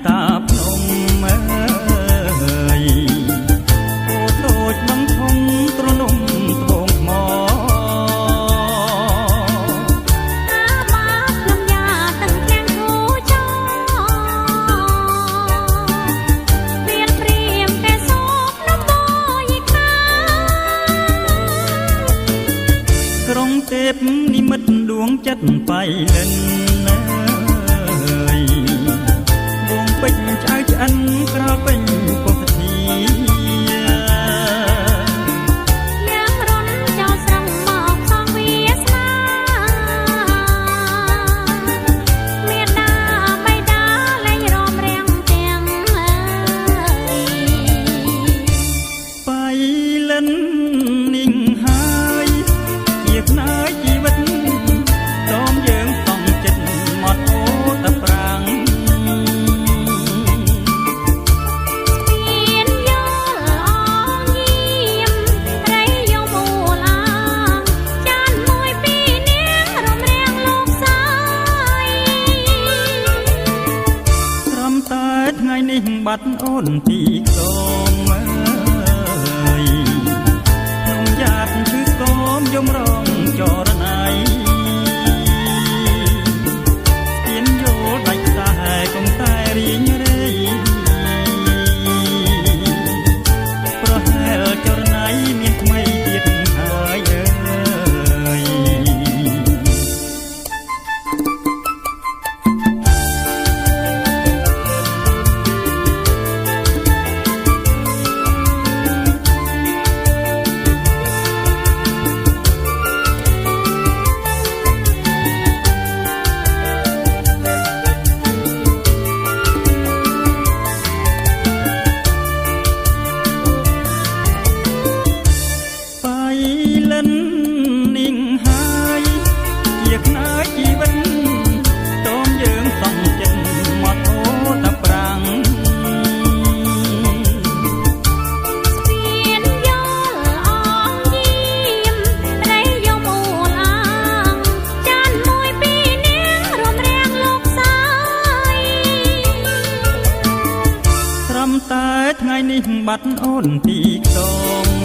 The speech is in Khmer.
តាភ្នំអើយអូដូចនឹងធំត្រនំត្បូងថ្មក្រុងទេពនិមិត្តដួងចិត្តបៃលិនអើយវងពេជ្រឆ្អៅឆ្អិនក្រៅពេញពុទ្ធធីយ៉ាងរុនចោលស្រង់មកសងវាស្នាមានដាបៃតាលែងរំរាំងទាំងអើយបៃលិននិងហើយជាផ្នែកជីវិតសូមយើងសងចិត្តមកអូតប្រាំងមានយល់អងយាមត្រីយកមូលអាងចានមួយពីរនាងរំរាំងលោកសាយត្រឹមតែថ្ងៃនេះបាត់អូនទីខ្ទមអើយក្នុងយ៉ាតគឺស្គមយំរងចរណៃទៀនយល់ដាច់តែកុំតែរៀងរេប្រហែលចរណៃមានថ្មីទៀតហើយអើយបៃលិននិងហើយជាផ្នែកជីវិតសូមយើងសងចិត្តមកអូតប្រាំងមានយល់អងយាមត្រីយកមូលអាងចានមួយពីរនាងរំរាំងលោកសាយត្រឹមតែថ្ងៃនេះបាត់អូនទីខ្ទម